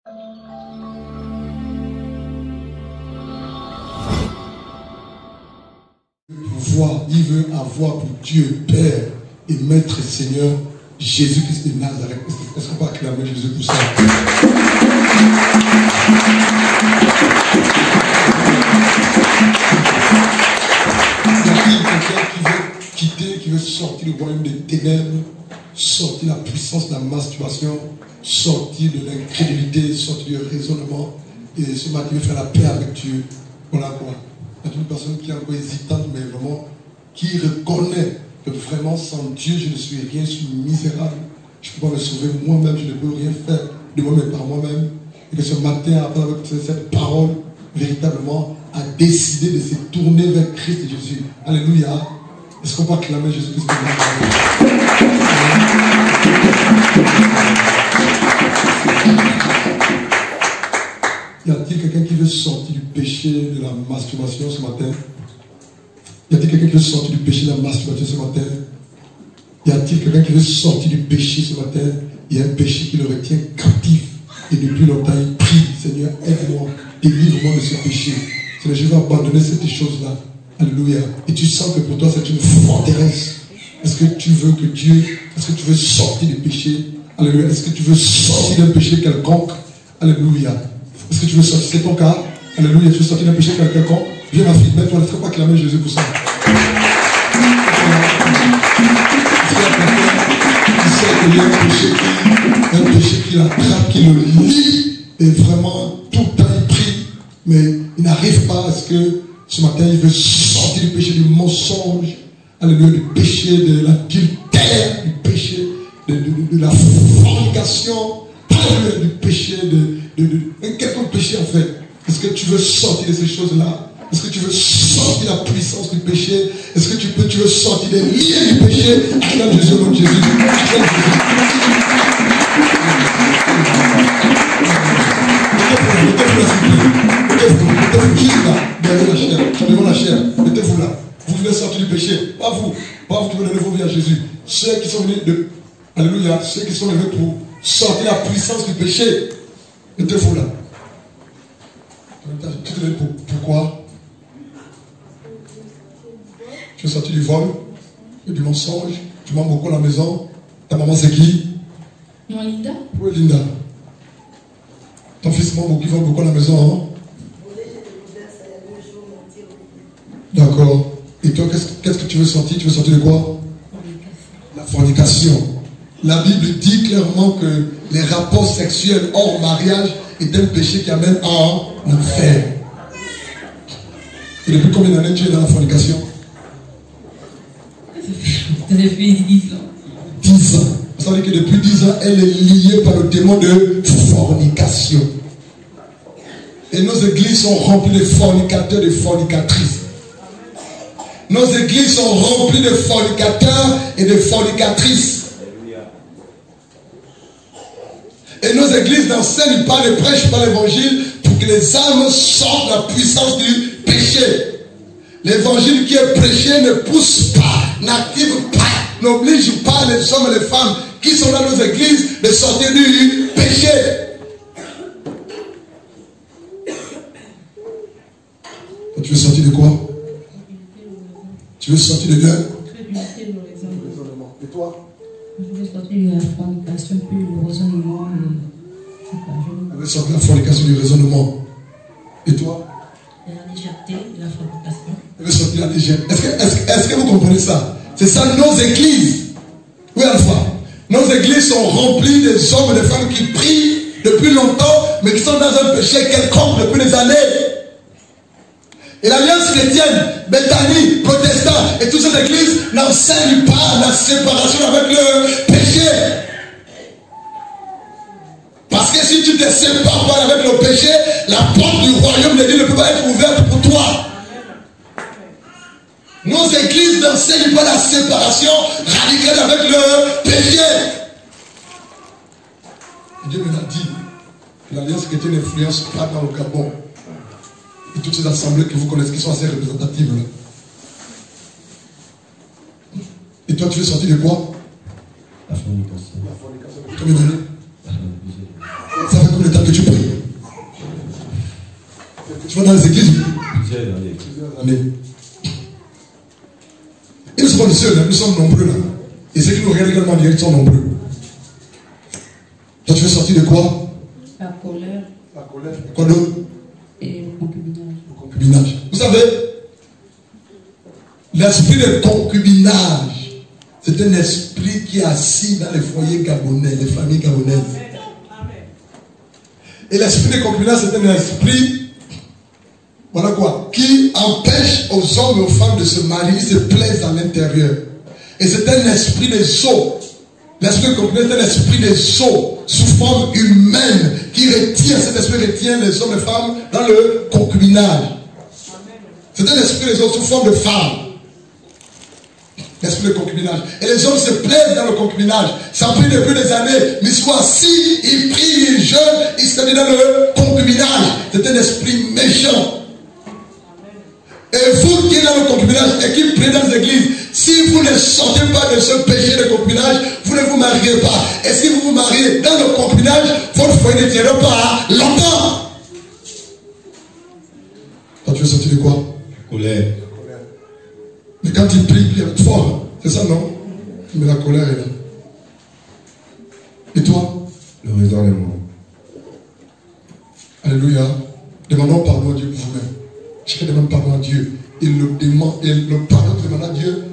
Il veut avoir pour Dieu, Père et Maître et Seigneur, Jésus-Christ de Nazareth. Est-ce qu'on peut acclamer Jésus pour ça? Il y a quelqu'un qui veut quitter, qui veut sortir du royaume des ténèbres, sortir de la puissance de la masturbation, sortir de l'incrédulité, sortir du raisonnement. Et ce matin, il veut faire la paix avec Dieu. Voilà quoi. Il y a une personne qui est encore hésitante, mais vraiment, qui reconnaît que vraiment, sans Dieu, je ne suis rien, je suis misérable. Je ne peux pas me sauver moi-même, je ne peux rien faire de moi-même par moi-même. Et que ce matin, après avec cette parole, véritablement, a décidé de se tourner vers Christ et Jésus. Alléluia. Est-ce qu'on peut acclamer Jésus-Christ? Y a-t-il quelqu'un qui veut sortir du péché de la masturbation ce matin? Y a-t-il quelqu'un qui veut sortir du péché de la masturbation ce matin? Y a-t-il quelqu'un qui veut sortir du péché ce matin? Il y a un péché qui le retient captif. Et depuis longtemps, il prie, Seigneur, aide-moi, délivre-moi de ce péché. Seigneur, je vais abandonner cette chose-là. Alléluia. Et tu sens que pour toi, c'est une forteresse. Est-ce que tu veux que Dieu, est-ce que tu veux sortir du péché? Alléluia. Est-ce que tu veux sortir d'un péché quelconque? Alléluia. Est-ce que tu veux sortir? C'est ton cas? Alléluia. Tu veux sortir d'un péché quelconque? Viens ma fille, mets-toi, ne faut pas clamer Jésus pour ça. Il y a un péché qui l'attrape, qui le lie, et vraiment tout le temps il prie, mais il n'arrive pas à ce que ce matin il veut sortir du péché du mensonge, alléluia, du péché de l'adultère, du péché de la fornication, alléluia, du péché de quelconque péché en fait. Est-ce que tu veux sortir de ces choses-là? Est-ce que tu veux sortir de la puissance du péché? Est-ce que tu veux sortir des liens du péché? Acclame Jésus, mon Jésus. Acclame Jésus. Mettez-vous qui est là, devant la chair. Mettez-vous là. Vous voulez sortir du péché. Pas vous qui voulez donner vos vies à Jésus. Ceux qui sont venus de... Alléluia. Ceux qui sont venus pour sortir la puissance du péché. Mettez-vous là. Pourquoi? Tu es sorti du vol et du mensonge. Tu mens beaucoup à la maison. Ta maman c'est qui? Non, Linda. Oui, Linda. Ton fils ment beaucoup, il vole beaucoup à la maison. Hein? D'accord. Et toi, qu'est-ce que tu veux sortir? Tu veux sortir de quoi? La fornication. La Bible dit clairement que les rapports sexuels hors mariage est un péché qui amène en enfer. Et depuis combien d'années tu es dans la fornication? Depuis 10 ans. 10 ans. Ça veut dire que depuis 10 ans, elle est liée par le démon de fornication. Et nos églises sont remplies de fornicateurs et de fornicatrices. Nos églises sont remplies de fornicateurs et de fornicatrices. Et nos églises n'enseignent pas, ne prêchent pas l'évangile pour que les âmes sortent de la puissance du péché. L'évangile qui est prêché ne pousse pas, n'active pas, n'oblige pas les hommes et les femmes qui sont dans nos églises de sortir du péché. Et tu veux sortir de quoi? Tu veux sortir de l'heure? Et toi? Je veux sortir de la fornication, puis le raisonnement. Elle veut sortir de la fornication, du raisonnement. Et toi? De la légèreté, de la fornication. Elle veut sortir de la légèreté. Est-ce que vous comprenez ça? C'est ça nos églises. Oui, Alpha. Nos églises sont remplies des hommes et des femmes qui prient depuis longtemps, mais qui sont dans un péché quelconque depuis des années. Et l'Alliance chrétienne, Bethany, protestants et toutes ces églises n'enseignent pas la séparation avec le péché. Parce que si tu ne te sépares pas avec le péché, la porte du royaume de Dieu ne peut pas être ouverte pour toi. Nos églises n'enseignent pas la séparation radicale avec le péché. Et Dieu me l'a dit que l'Alliance chrétienne n'influence pas dans le Gabon. Et toutes ces assemblées que vous connaissez qui sont assez représentatives là. Et toi tu veux sortir de quoi? La fornication. Combien d'années? Ça fait combien de temps que tu pries? Tu vas dans les églises? Plusieurs années. Ils ne sont pas les seuls, nous sommes nombreux là. Et ceux qui nous regardent également ils sont nombreux. Toi, tu veux sortir de quoi? La colère. La colère. Quoi d'autre? Et le concubinage. Le concubinage. Vous savez, l'esprit de concubinage, c'est un esprit qui est assis dans les foyers gabonais, les familles gabonaises. Et l'esprit de concubinage, c'est un esprit, voilà quoi, qui empêche aux hommes et aux femmes de se marier, ils se plaisent à l'intérieur. Et c'est un esprit de sceaux. L'esprit de concubinage, c'est un esprit de sceaux sous forme humaine qui retient, cet esprit retient les hommes et femmes dans le concubinage. C'est un esprit de sceaux sous forme de femme. L'esprit de concubinage. Et les hommes se plaisent dans le concubinage. Ça a pris depuis des années. Mais ils sont assis, ils prient, ils jeûnent, ils se mettent dans le concubinage. C'est un esprit méchant. Et vous qui êtes dans le concubinage et qui priez dans les églises, si vous ne sortez pas de ce péché de concubinage, vous ne vous mariez pas. Et si vous vous mariez dans le concubinage, votre foyer ne tiendra pas longtemps. Toi, tu veux sortir de quoi? Colère. Mais quand il prie, il prie fort. C'est ça, non? Mais la colère est là. Et toi? Le raisonnement. Alléluia. Demandons pardon à Dieu pour vous-même. Chacun demande pardon à Dieu. Il le demande, et le pardon que demande à Dieu,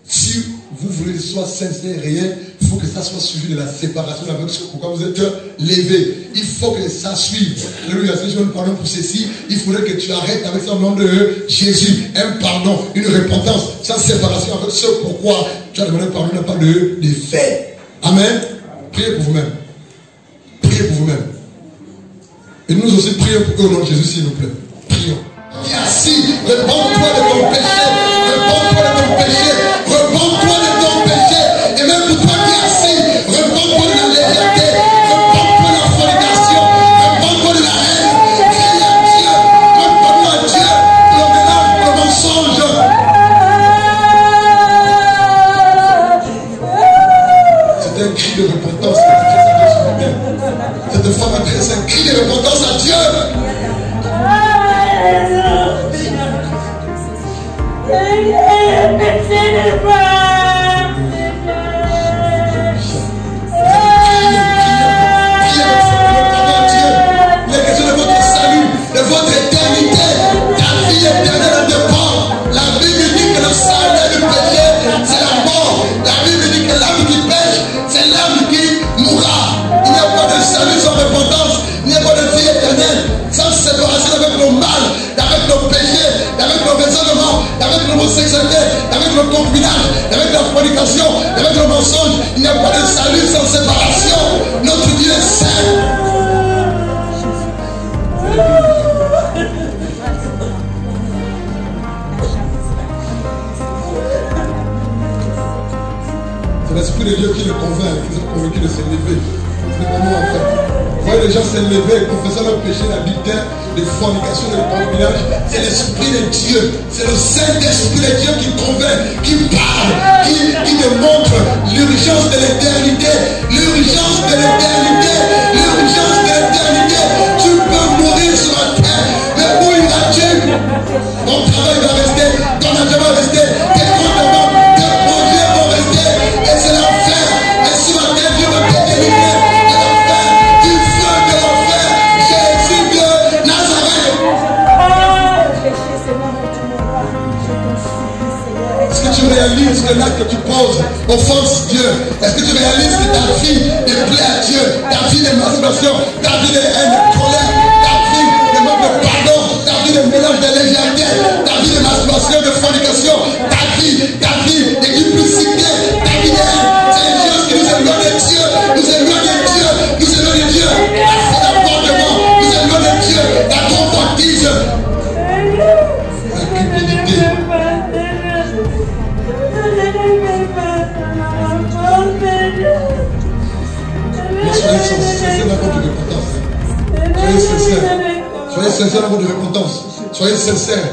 si vous voulez que ce soit sincère et réel, il faut que ça soit suivi de la séparation avec ce pourquoi vous êtes levé. Il faut que ça suive. Alléluia. Si je veux pardon pour ceci, il faudrait que tu arrêtes avec ça au nom de Jésus. Un pardon, une repentance, sans séparation avec ce pourquoi tu as demandé pardon, n'a pas de fait. Amen. Priez pour vous-même. Priez pour vous-même. Et nous aussi prions pour eux au nom de Jésus, s'il vous plaît. Prions. Qui est assis, repends-toi de ton péché, repends-toi de ton péché, repends-toi de ton péché, et même pour toi qui es assis, repends-toi de la légèreté, repends-toi de la fornication, repends-toi de la haine, crie à Dieu, repends-toi à Dieu, l'orgueil, le mensonge. C'est un cri de repentance que tu fais ce matin. Cette femme adresse un cri de repentance à Dieu. Avec le concubinage, avec la fornication, avec le mensonge, il n'y a pas de salut sans séparation. Notre Dieu est saint. C'est l'esprit de Dieu qui le convainc, qui est convaincu de s'élever. C'est comment en fait. Vous voyez les gens s'élever, confessant leur péché, l'adultère, les fornications, le concubinage. C'est l'esprit de Dieu. C'est le Saint-Esprit de Dieu qui convainc, qui parle, qui démontre l'urgence de l'éternité. L'urgence de l'éternité. L'urgence de l'éternité. Tu peux mourir sur la terre, mais où iras-tu? Ton travail va rester, ton argent va rester, tes comptes, tes projets vont rester. Et c'est l'enfer. Et sur la terre, Dieu va te délivrer. Tu réalises que l'acte que tu poses offense Dieu? Est-ce que tu réalises que ta vie déplaît à Dieu? Ta vie de masturbation, ta vie de haine, de colère, ta vie de manque de pardon, ta vie de mélange de légèreté, ta vie de masturbation, de fornication, ta vie de duplicité, ta vie de haine. C'est les choses qui nous éloignent de Dieu, nous éloignent de Dieu, nous éloignent de Dieu. La foi d'avortement, nous éloignent de Dieu, la convoitise, la cupidité. Soyez sincères dans votre repentance. Soyez sincères. Soyez sincères dans votre repentance. Soyez sincères.